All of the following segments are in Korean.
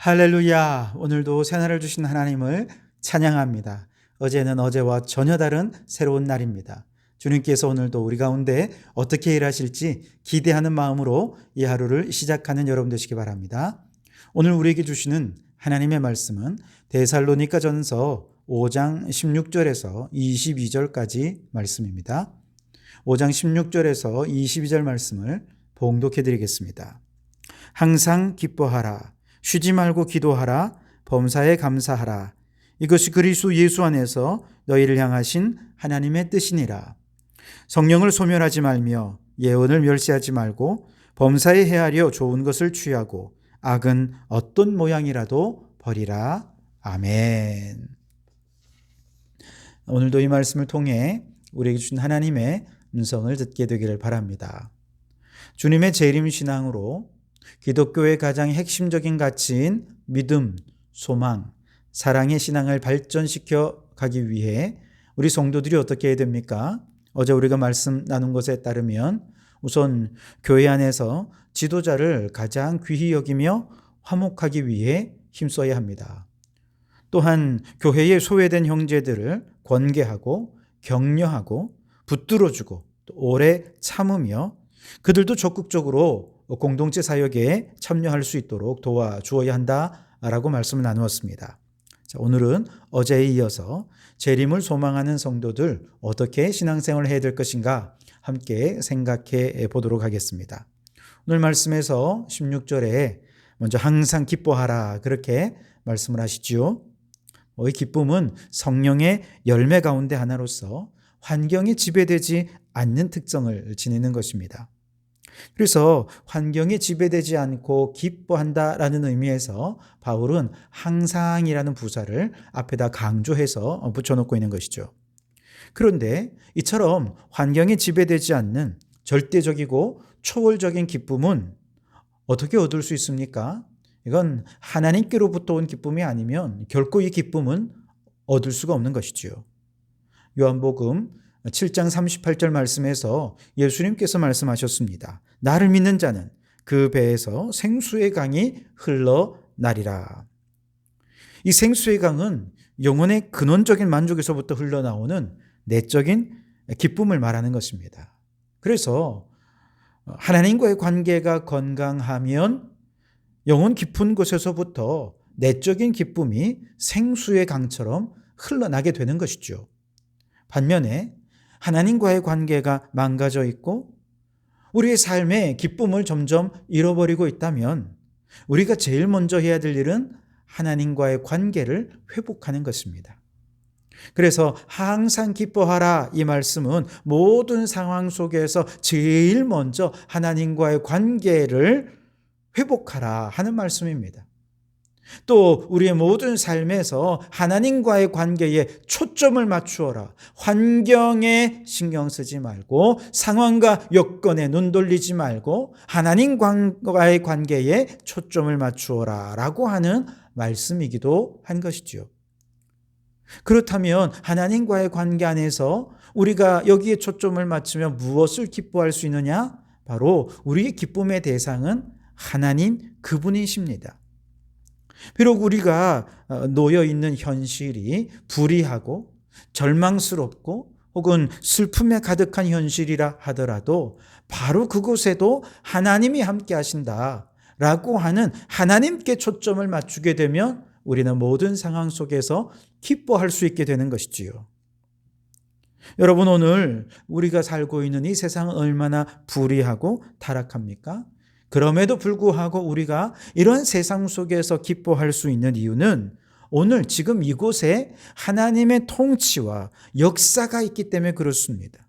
할렐루야. 오늘도 새날을 주신 하나님을 찬양합니다. 어제는 어제와 전혀 다른 새로운 날입니다. 주님께서 오늘도 우리 가운데 어떻게 일하실지 기대하는 마음으로 이 하루를 시작하는 여러분 되시기 바랍니다. 오늘 우리에게 주시는 하나님의 말씀은 데살로니가 전서 5장 16절에서 22절까지 말씀입니다. 5장 16절에서 22절 말씀을 봉독해 드리겠습니다. 항상 기뻐하라. 쉬지 말고 기도하라. 범사에 감사하라. 이것이 그리스도 예수 안에서 너희를 향하신 하나님의 뜻이니라. 성령을 소멸하지 말며 예언을 멸시하지 말고 범사에 헤아려 좋은 것을 취하고 악은 어떤 모양이라도 버리라. 아멘. 오늘도 이 말씀을 통해 우리에게 주신 하나님의 음성을 듣게 되기를 바랍니다. 주님의 재림 신앙으로 기독교의 가장 핵심적인 가치인 믿음, 소망, 사랑의 신앙을 발전시켜 가기 위해 우리 성도들이 어떻게 해야 됩니까? 어제 우리가 말씀 나눈 것에 따르면 우선 교회 안에서 지도자를 가장 귀히 여기며 화목하기 위해 힘써야 합니다. 또한 교회에 소외된 형제들을 권계하고 격려하고 붙들어주고 또 오래 참으며 그들도 적극적으로 공동체 사역에 참여할 수 있도록 도와주어야 한다라고 말씀을 나누었습니다. 자, 오늘은 어제에 이어서 재림을 소망하는 성도들 어떻게 신앙생활을 해야 될 것인가 함께 생각해 보도록 하겠습니다. 오늘 말씀에서 16절에 먼저 항상 기뻐하라 그렇게 말씀을 하시죠. 이 기쁨은 성령의 열매 가운데 하나로서 환경에 지배되지 않는 특성을 지니는 것입니다. 그래서 환경에 지배되지 않고 기뻐한다라는 의미에서 바울은 항상이라는 부사를 앞에다 강조해서 붙여놓고 있는 것이죠. 그런데 이처럼 환경에 지배되지 않는 절대적이고 초월적인 기쁨은 어떻게 얻을 수 있습니까? 이건 하나님께로부터 온 기쁨이 아니면 결코 이 기쁨은 얻을 수가 없는 것이죠. 요한복음 7장 38절 말씀에서 예수님께서 말씀하셨습니다. 나를 믿는 자는 그 배에서 생수의 강이 흘러나리라. 이 생수의 강은 영혼의 근원적인 만족에서부터 흘러나오는 내적인 기쁨을 말하는 것입니다. 그래서 하나님과의 관계가 건강하면 영혼 깊은 곳에서부터 내적인 기쁨이 생수의 강처럼 흘러나게 되는 것이죠. 반면에 하나님과의 관계가 망가져 있고 우리의 삶의 기쁨을 점점 잃어버리고 있다면 우리가 제일 먼저 해야 될 일은 하나님과의 관계를 회복하는 것입니다. 그래서 항상 기뻐하라 이 말씀은 모든 상황 속에서 제일 먼저 하나님과의 관계를 회복하라 하는 말씀입니다. 또 우리의 모든 삶에서 하나님과의 관계에 초점을 맞추어라. 환경에 신경 쓰지 말고 상황과 여건에 눈 돌리지 말고 하나님과의 관계에 초점을 맞추어라 라고 하는 말씀이기도 한 것이죠. 그렇다면 하나님과의 관계 안에서 우리가 여기에 초점을 맞추며 무엇을 기뻐할 수 있느냐? 바로 우리의 기쁨의 대상은 하나님 그분이십니다. 비록 우리가 놓여 있는 현실이 불의하고 절망스럽고 혹은 슬픔에 가득한 현실이라 하더라도 바로 그곳에도 하나님이 함께 하신다라고 하는 하나님께 초점을 맞추게 되면 우리는 모든 상황 속에서 기뻐할 수 있게 되는 것이지요. 여러분, 오늘 우리가 살고 있는 이 세상은 얼마나 불의하고 타락합니까? 그럼에도 불구하고 우리가 이런 세상 속에서 기뻐할 수 있는 이유는 오늘 지금 이곳에 하나님의 통치와 역사가 있기 때문에 그렇습니다.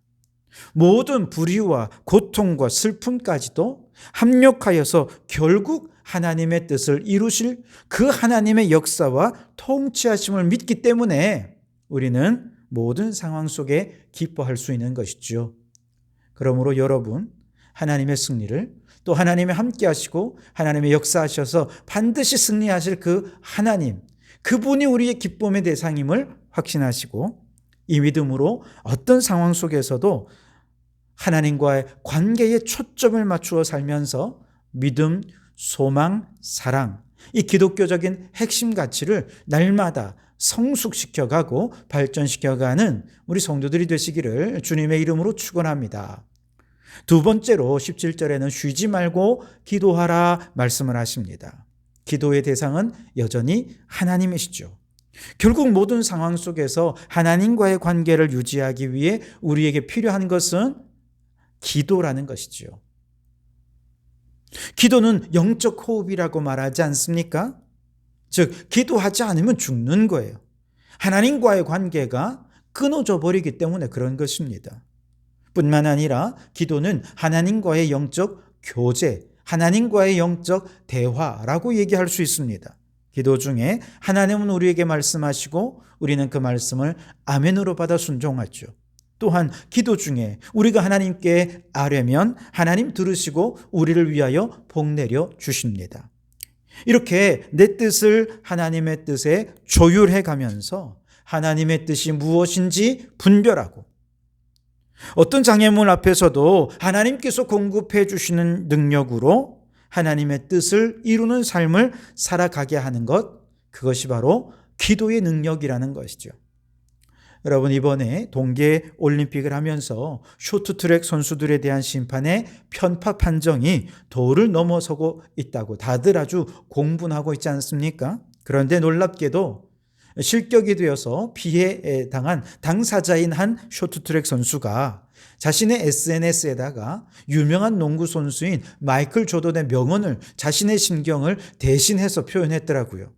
모든 불의와 고통과 슬픔까지도 합력하여서 결국 하나님의 뜻을 이루실 그 하나님의 역사와 통치하심을 믿기 때문에 우리는 모든 상황 속에 기뻐할 수 있는 것이죠. 그러므로 여러분, 하나님의 승리를 또 하나님이 함께 하시고 하나님의 역사하셔서 반드시 승리하실 그 하나님, 그분이 우리의 기쁨의 대상임을 확신하시고 이 믿음으로 어떤 상황 속에서도 하나님과의 관계에 초점을 맞추어 살면서 믿음, 소망, 사랑 이 기독교적인 핵심 가치를 날마다 성숙시켜가고 발전시켜가는 우리 성도들이 되시기를 주님의 이름으로 축원합니다. 두 번째로 17절에는 쉬지 말고 기도하라 말씀을 하십니다. 기도의 대상은 여전히 하나님이시죠. 결국 모든 상황 속에서 하나님과의 관계를 유지하기 위해 우리에게 필요한 것은 기도라는 것이지요. 기도는 영적 호흡이라고 말하지 않습니까? 즉, 기도하지 않으면 죽는 거예요. 하나님과의 관계가 끊어져 버리기 때문에 그런 것입니다. 뿐만 아니라 기도는 하나님과의 영적 교제, 하나님과의 영적 대화라고 얘기할 수 있습니다. 기도 중에 하나님은 우리에게 말씀하시고 우리는 그 말씀을 아멘으로 받아 순종하죠. 또한 기도 중에 우리가 하나님께 아뢰면 하나님 들으시고 우리를 위하여 복 내려 주십니다. 이렇게 내 뜻을 하나님의 뜻에 조율해 가면서 하나님의 뜻이 무엇인지 분별하고 어떤 장애물 앞에서도 하나님께서 공급해 주시는 능력으로 하나님의 뜻을 이루는 삶을 살아가게 하는 것, 그것이 바로 기도의 능력이라는 것이죠. 여러분, 이번에 동계 올림픽을 하면서 쇼트트랙 선수들에 대한 심판의 편파 판정이 도를 넘어서고 있다고 다들 아주 공분하고 있지 않습니까? 그런데 놀랍게도 실격이 되어서 피해 당한 당사자인 한 쇼트트랙 선수가 자신의 SNS에다가 유명한 농구 선수인 마이클 조던의 명언을, 자신의 심경을 대신해서 표현했더라고요.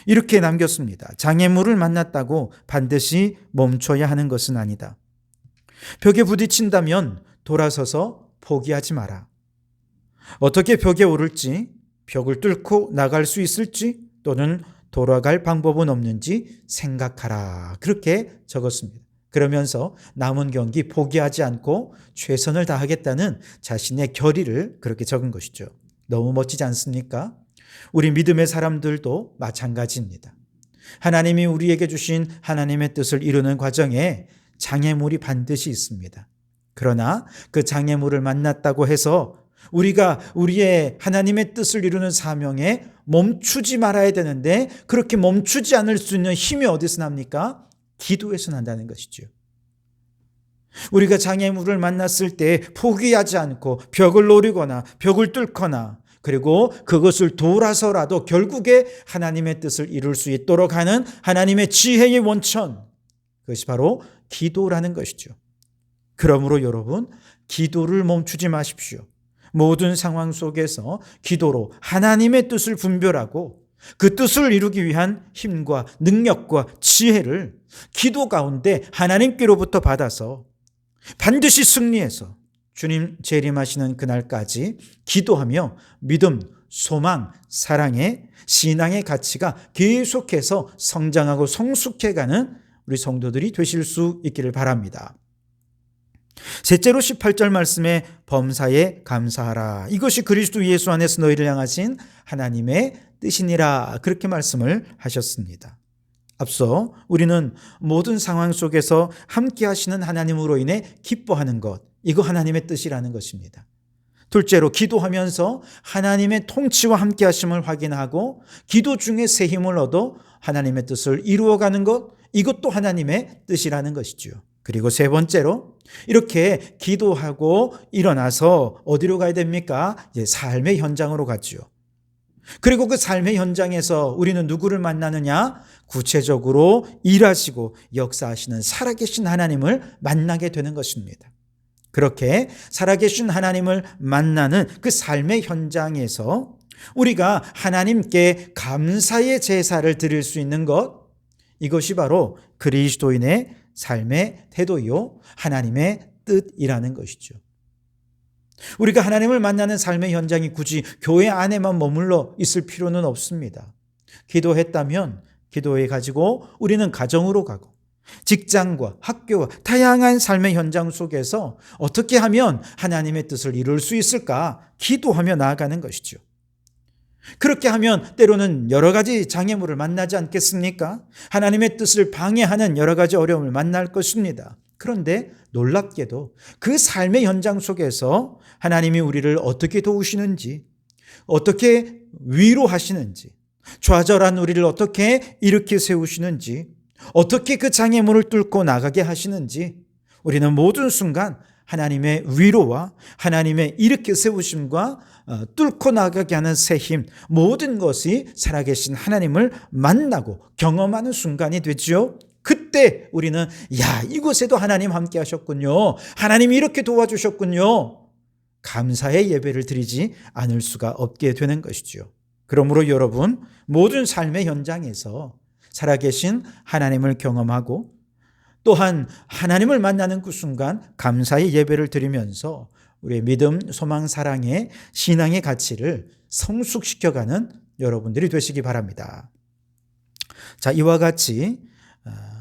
이렇게 남겼습니다. 장애물을 만났다고 반드시 멈춰야 하는 것은 아니다. 벽에 부딪힌다면 돌아서서 포기하지 마라. 어떻게 벽에 오를지, 벽을 뚫고 나갈 수 있을지, 또는 돌아갈 방법은 없는지 생각하라. 그렇게 적었습니다. 그러면서 남은 경기 포기하지 않고 최선을 다하겠다는 자신의 결의를 그렇게 적은 것이죠. 너무 멋지지 않습니까? 우리 믿음의 사람들도 마찬가지입니다. 하나님이 우리에게 주신 하나님의 뜻을 이루는 과정에 장애물이 반드시 있습니다. 그러나 그 장애물을 만났다고 해서 우리가 우리의 하나님의 뜻을 이루는 사명에 멈추지 말아야 되는데, 그렇게 멈추지 않을 수 있는 힘이 어디서 납니까? 기도에서 난다는 것이죠. 우리가 장애물을 만났을 때 포기하지 않고 벽을 노리거나 벽을 뚫거나 그리고 그것을 돌아서라도 결국에 하나님의 뜻을 이룰 수 있도록 하는 하나님의 지혜의 원천, 그것이 바로 기도라는 것이죠. 그러므로 여러분, 기도를 멈추지 마십시오. 모든 상황 속에서 기도로 하나님의 뜻을 분별하고 그 뜻을 이루기 위한 힘과 능력과 지혜를 기도 가운데 하나님께로부터 받아서 반드시 승리해서 주님 재림하시는 그날까지 기도하며 믿음, 소망, 사랑의 신앙의 가치가 계속해서 성장하고 성숙해가는 우리 성도들이 되실 수 있기를 바랍니다. 셋째로 18절 말씀에 범사에 감사하라. 이것이 그리스도 예수 안에서 너희를 향하신 하나님의 뜻이니라. 그렇게 말씀을 하셨습니다. 앞서 우리는 모든 상황 속에서 함께 하시는 하나님으로 인해 기뻐하는 것, 이거 하나님의 뜻이라는 것입니다. 둘째로 기도하면서 하나님의 통치와 함께 하심을 확인하고 기도 중에 새 힘을 얻어 하나님의 뜻을 이루어가는 것, 이것도 하나님의 뜻이라는 것이죠. 그리고 세 번째로 이렇게 기도하고 일어나서 어디로 가야 됩니까? 이제 삶의 현장으로 가죠. 그리고 그 삶의 현장에서 우리는 누구를 만나느냐? 구체적으로 일하시고 역사하시는 살아계신 하나님을 만나게 되는 것입니다. 그렇게 살아계신 하나님을 만나는 그 삶의 현장에서 우리가 하나님께 감사의 제사를 드릴 수 있는 것, 이것이 바로 그리스도인의 삶의 태도요, 하나님의 뜻이라는 것이죠. 우리가 하나님을 만나는 삶의 현장이 굳이 교회 안에만 머물러 있을 필요는 없습니다. 기도했다면 기도해 가지고 우리는 가정으로 가고 직장과 학교와 다양한 삶의 현장 속에서 어떻게 하면 하나님의 뜻을 이룰 수 있을까 기도하며 나아가는 것이죠. 그렇게 하면 때로는 여러 가지 장애물을 만나지 않겠습니까? 하나님의 뜻을 방해하는 여러 가지 어려움을 만날 것입니다. 그런데 놀랍게도 그 삶의 현장 속에서 하나님이 우리를 어떻게 도우시는지, 어떻게 위로하시는지, 좌절한 우리를 어떻게 일으켜 세우시는지, 어떻게 그 장애물을 뚫고 나가게 하시는지 우리는 모든 순간 하나님의 위로와 하나님의 일으켜 세우심과 뚫고 나가게 하는 새 힘, 모든 것이 살아계신 하나님을 만나고 경험하는 순간이 되죠. 그때 우리는 야, 이곳에도 하나님 함께 하셨군요. 하나님이 이렇게 도와주셨군요. 감사의 예배를 드리지 않을 수가 없게 되는 것이죠. 그러므로 여러분, 모든 삶의 현장에서 살아계신 하나님을 경험하고 또한 하나님을 만나는 그 순간 감사의 예배를 드리면서 우리의 믿음, 소망, 사랑의 신앙의 가치를 성숙시켜가는 여러분들이 되시기 바랍니다. 자, 이와 같이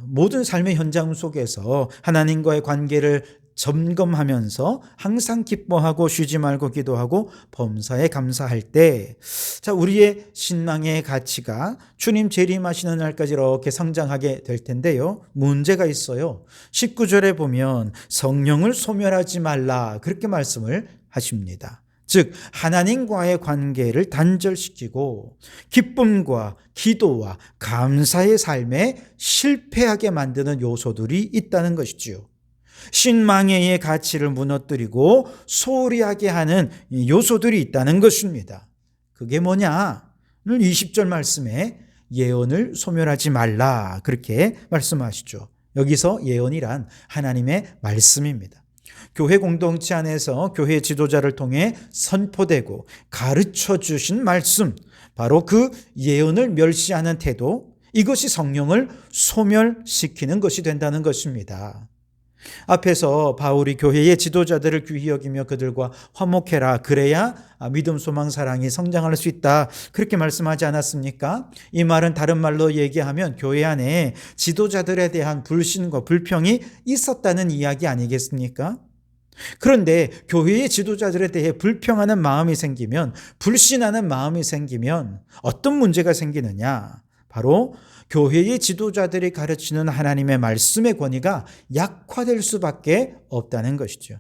모든 삶의 현장 속에서 하나님과의 관계를 점검하면서 항상 기뻐하고 쉬지 말고 기도하고 범사에 감사할 때, 자, 우리의 신앙의 가치가 주님 재림하시는 날까지 이렇게 성장하게 될 텐데요. 문제가 있어요. 19절에 보면 성령을 소멸하지 말라 그렇게 말씀을 하십니다. 즉 하나님과의 관계를 단절시키고 기쁨과 기도와 감사의 삶에 실패하게 만드는 요소들이 있다는 것이지요. 신망의 가치를 무너뜨리고 소홀히 하게 하는 요소들이 있다는 것입니다. 그게 뭐냐를 20절 말씀에 예언을 소멸하지 말라 그렇게 말씀하시죠. 여기서 예언이란 하나님의 말씀입니다. 교회 공동체 안에서 교회 지도자를 통해 선포되고 가르쳐 주신 말씀, 바로 그 예언을 멸시하는 태도, 이것이 성령을 소멸시키는 것이 된다는 것입니다. 앞에서 바울이 교회의 지도자들을 귀히 여기며 그들과 화목해라, 그래야 믿음, 소망, 사랑이 성장할 수 있다 그렇게 말씀하지 않았습니까? 이 말은 다른 말로 얘기하면 교회 안에 지도자들에 대한 불신과 불평이 있었다는 이야기 아니겠습니까? 그런데 교회의 지도자들에 대해 불평하는 마음이 생기면, 불신하는 마음이 생기면 어떤 문제가 생기느냐? 바로 교회의 지도자들이 가르치는 하나님의 말씀의 권위가 약화될 수밖에 없다는 것이죠.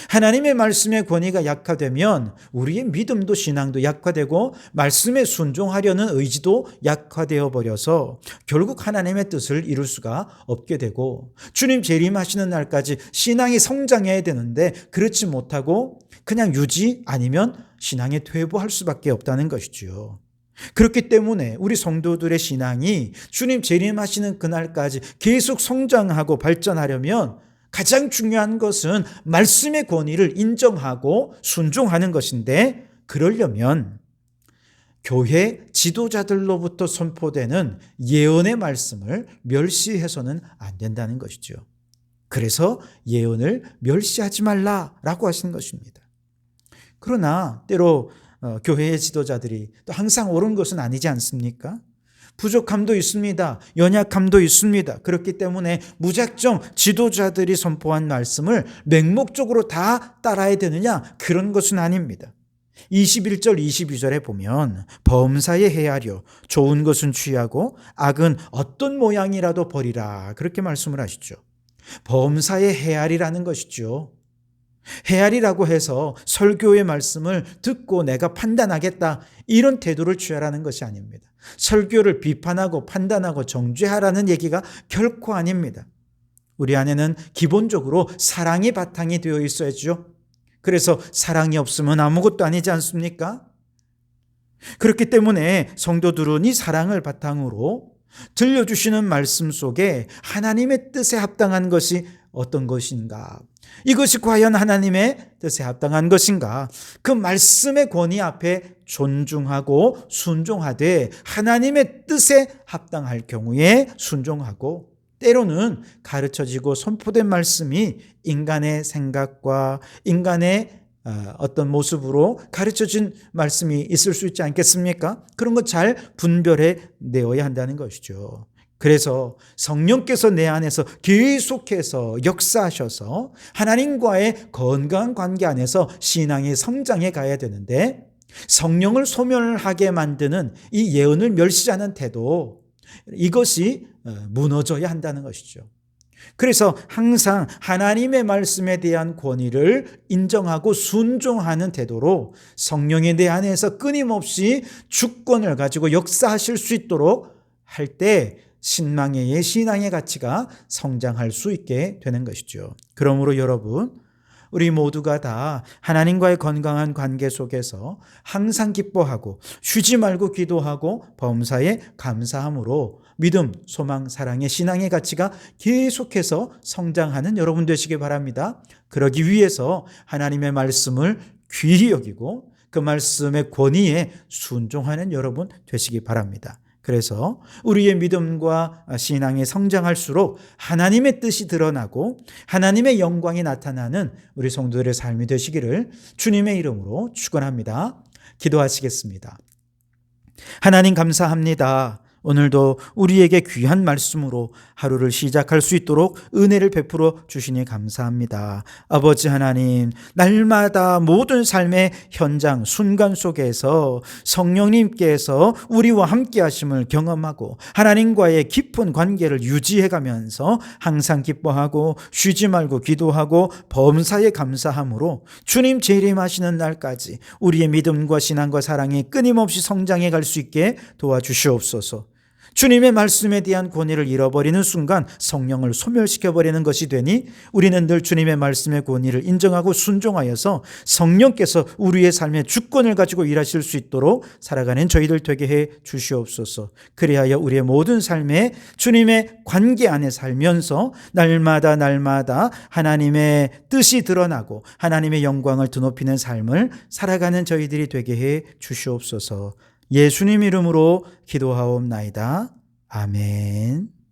하나님의 말씀의 권위가 약화되면 우리의 믿음도 신앙도 약화되고 말씀에 순종하려는 의지도 약화되어 버려서 결국 하나님의 뜻을 이룰 수가 없게 되고 주님 재림하시는 날까지 신앙이 성장해야 되는데 그렇지 못하고 그냥 유지 아니면 신앙에 퇴보할 수밖에 없다는 것이지요. 그렇기 때문에 우리 성도들의 신앙이 주님 재림하시는 그날까지 계속 성장하고 발전하려면 가장 중요한 것은 말씀의 권위를 인정하고 순종하는 것인데, 그러려면 교회 지도자들로부터 선포되는 예언의 말씀을 멸시해서는 안 된다는 것이죠. 그래서 예언을 멸시하지 말라라고 하신 것입니다. 그러나 때로 교회의 지도자들이 또 항상 옳은 것은 아니지 않습니까? 부족함도 있습니다. 연약함도 있습니다. 그렇기 때문에 무작정 지도자들이 선포한 말씀을 맹목적으로 다 따라야 되느냐? 그런 것은 아닙니다. 21절 22절에 보면 범사에 헤아려 좋은 것은 취하고 악은 어떤 모양이라도 버리라 그렇게 말씀을 하시죠. 범사에 헤아리라는 것이죠. 헤아리라고 해서 설교의 말씀을 듣고 내가 판단하겠다 이런 태도를 취하라는 것이 아닙니다. 설교를 비판하고 판단하고 정죄하라는 얘기가 결코 아닙니다. 우리 안에는 기본적으로 사랑이 바탕이 되어 있어야죠. 그래서 사랑이 없으면 아무것도 아니지 않습니까? 그렇기 때문에 성도들은 이 사랑을 바탕으로 들려주시는 말씀 속에 하나님의 뜻에 합당한 것이 어떤 것인가, 이것이 과연 하나님의 뜻에 합당한 것인가, 그 말씀의 권위 앞에 존중하고 순종하되 하나님의 뜻에 합당할 경우에 순종하고, 때로는 가르쳐지고 선포된 말씀이 인간의 생각과 인간의 어떤 모습으로 가르쳐진 말씀이 있을 수 있지 않겠습니까? 그런 것 잘 분별해 내어야 한다는 것이죠. 그래서 성령께서 내 안에서 계속해서 역사하셔서 하나님과의 건강한 관계 안에서 신앙의 성장해 가야 되는데, 성령을 소멸하게 만드는 이 예언을 멸시하는 태도, 이것이 무너져야 한다는 것이죠. 그래서 항상 하나님의 말씀에 대한 권위를 인정하고 순종하는 태도로 성령이 내 안에서 끊임없이 주권을 가지고 역사하실 수 있도록 할 때 신앙의 신앙의 가치가 성장할 수 있게 되는 것이죠. 그러므로 여러분, 우리 모두가 다 하나님과의 건강한 관계 속에서 항상 기뻐하고 쉬지 말고 기도하고 범사에 감사함으로 믿음, 소망, 사랑의 신앙의 가치가 계속해서 성장하는 여러분 되시기 바랍니다. 그러기 위해서 하나님의 말씀을 귀히 여기고 그 말씀의 권위에 순종하는 여러분 되시기 바랍니다. 그래서 우리의 믿음과 신앙이 성장할수록 하나님의 뜻이 드러나고 하나님의 영광이 나타나는 우리 성도들의 삶이 되시기를 주님의 이름으로 축원합니다. 기도하시겠습니다. 하나님 감사합니다. 오늘도 우리에게 귀한 말씀으로 하루를 시작할 수 있도록 은혜를 베풀어 주시니 감사합니다. 아버지 하나님, 날마다 모든 삶의 현장, 순간 속에서 성령님께서 우리와 함께 하심을 경험하고 하나님과의 깊은 관계를 유지해 가면서 항상 기뻐하고 쉬지 말고 기도하고 범사에 감사함으로 주님 재림하시는 날까지 우리의 믿음과 신앙과 사랑이 끊임없이 성장해 갈 수 있게 도와주시옵소서. 주님의 말씀에 대한 권위를 잃어버리는 순간 성령을 소멸시켜버리는 것이 되니 우리는 늘 주님의 말씀의 권위를 인정하고 순종하여서 성령께서 우리의 삶의 주권을 가지고 일하실 수 있도록 살아가는 저희들 되게 해 주시옵소서. 그리하여 우리의 모든 삶에 주님의 관계 안에 살면서 날마다 하나님의 뜻이 드러나고 하나님의 영광을 드높이는 삶을 살아가는 저희들이 되게 해 주시옵소서. 예수님 이름으로 기도하옵나이다. 아멘.